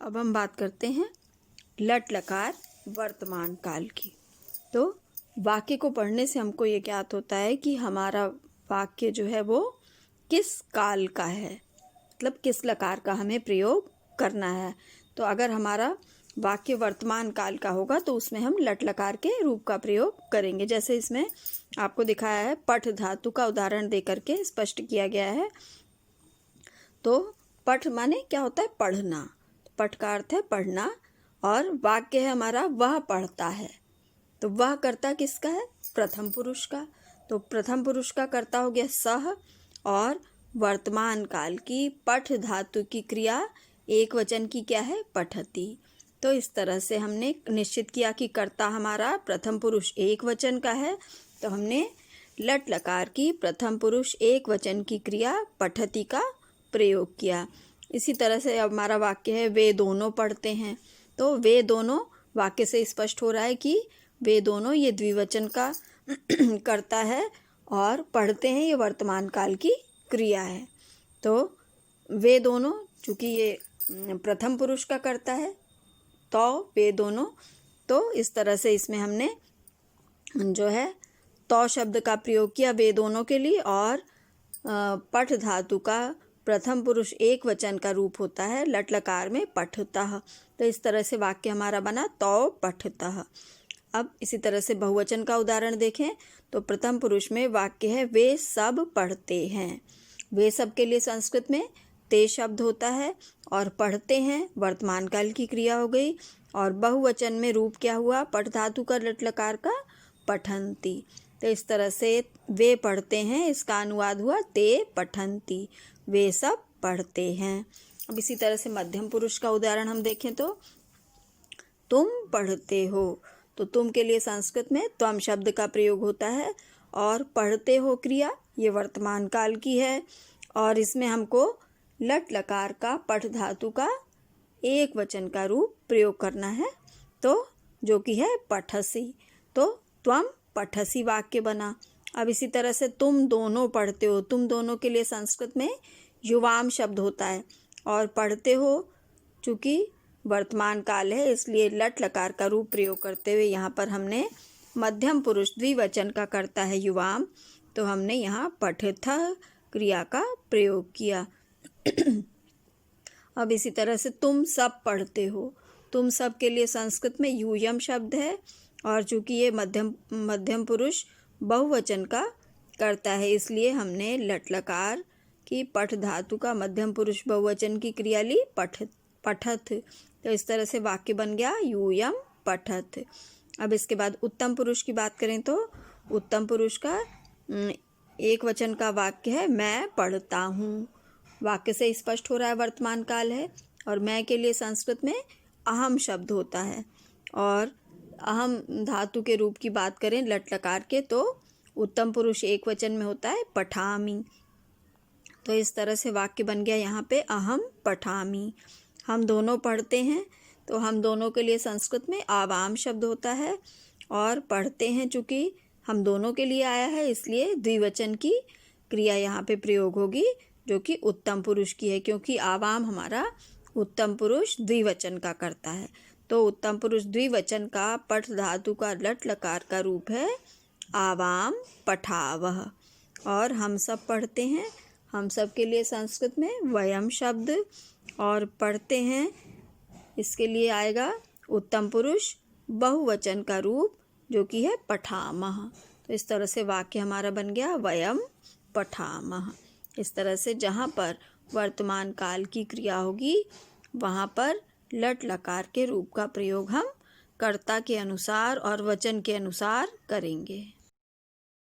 अब हम बात करते हैं लट लकार वर्तमान काल की। तो वाक्य को पढ़ने से हमको ये ज्ञात होता है कि हमारा वाक्य जो है वो किस काल का है, मतलब किस लकार का हमें प्रयोग करना है। तो अगर हमारा वाक्य वर्तमान काल का होगा तो उसमें हम लट लकार के रूप का प्रयोग करेंगे। जैसे इसमें आपको दिखाया है, पठ धातु का उदाहरण दे करके स्पष्ट किया गया है। तो पठ माने क्या होता है? पढ़ना। पठ का अर्थ है पढ़ना, और वाक्य है हमारा वह पढ़ता है। तो वह कर्ता किसका है? प्रथम पुरुष का। तो प्रथम पुरुष का कर्ता हो गया सह, और वर्तमान काल की पठ धातु की क्रिया एक वचन की क्या है? पठती। तो इस तरह से हमने निश्चित किया कि कर्ता हमारा प्रथम पुरुष एक वचन का है। तो हमने लट लकार की प्रथम पुरुष एक वचन की क्रिया पठती का प्रयोग किया। इसी तरह से अब हमारा वाक्य है वे दोनों पढ़ते हैं। तो वे दोनों वाक्य से स्पष्ट हो रहा है कि वे दोनों ये द्विवचन का करता है, और पढ़ते हैं ये वर्तमान काल की क्रिया है। तो वे दोनों, चूँकि ये प्रथम पुरुष का करता है, तो वे दोनों, तो इस तरह से इसमें हमने जो है तो शब्द का प्रयोग किया वे दोनों के लिए, और पठ धातु का प्रथम पुरुष एक वचन का रूप होता है लट लकार में पठतः। तो इस तरह से वाक्य हमारा बना तो पठतः। अब इसी तरह से बहुवचन का उदाहरण देखें तो प्रथम पुरुष में वाक्य है वे सब पढ़ते हैं। वे सब के लिए संस्कृत में ते शब्द होता है, और पढ़ते हैं वर्तमान काल की क्रिया हो गई। और बहुवचन में रूप क्या हुआ? पठ धातु का लट लकार का पठन्ति। तो इस तरह से वे पढ़ते हैं, इसका अनुवाद हुआ ते पठन्ति, वे सब पढ़ते हैं। अब इसी तरह से मध्यम पुरुष का उदाहरण हम देखें तो तुम पढ़ते हो। तो तुम के लिए संस्कृत में त्वम शब्द का प्रयोग होता है, और पढ़ते हो क्रिया ये वर्तमान काल की है, और इसमें हमको लट लकार का पठ धातु का एक वचन का रूप प्रयोग करना है, तो जो कि है पठसी। तो त्वम पठसी वाक्य बना। अब इसी तरह से तुम दोनों पढ़ते हो। तुम दोनों के लिए संस्कृत में युवाम शब्द होता है, और पढ़ते हो चूँकि वर्तमान काल है इसलिए लट लकार का रूप प्रयोग करते हुए यहाँ पर हमने मध्यम पुरुष द्विवचन का करता है युवाम, तो हमने यहाँ पठतः क्रिया का प्रयोग किया। अब इसी तरह से तुम सब पढ़ते हो। तुम सब के लिए संस्कृत में यूयम शब्द है, और चूँकि ये मध्यम पुरुष बहुवचन का करता है इसलिए हमने लट लकार की पठ धातु का मध्यम पुरुष बहुवचन की क्रिया ली पठत। तो इस तरह से वाक्य बन गया यूयम पठत। अब इसके बाद उत्तम पुरुष की बात करें तो उत्तम पुरुष का एक वचन का वाक्य है मैं पढ़ता हूँ। वाक्य से स्पष्ट हो रहा है वर्तमान काल है, और मैं के लिए संस्कृत में अहम शब्द होता है। और अहम धातु के रूप की बात करें लट लकार के तो उत्तम पुरुष एक वचन में होता है पठामी। तो इस तरह से वाक्य बन गया यहाँ पे अहम पठामी। हम दोनों पढ़ते हैं, तो हम दोनों के लिए संस्कृत में आवाम शब्द होता है, और पढ़ते हैं चूँकि हम दोनों के लिए आया है इसलिए द्विवचन की क्रिया यहाँ पे प्रयोग होगी जो कि उत्तम पुरुष की है, क्योंकि आवाम हमारा उत्तम पुरुष द्विवचन का करता है। तो उत्तम पुरुष द्विवचन का पठ धातु का लट लकार का रूप है आवाम पठावह। और हम सब पढ़ते हैं, हम सब के लिए संस्कृत में वयम शब्द, और पढ़ते हैं इसके लिए आएगा उत्तम पुरुष बहुवचन का रूप जो कि है पठामह। तो इस तरह से वाक्य हमारा बन गया वयम पठामह। इस तरह से जहाँ पर वर्तमान काल की क्रिया होगी वहाँ पर लट लकार के रूप का प्रयोग हम कर्ता के अनुसार और वचन के अनुसार करेंगे।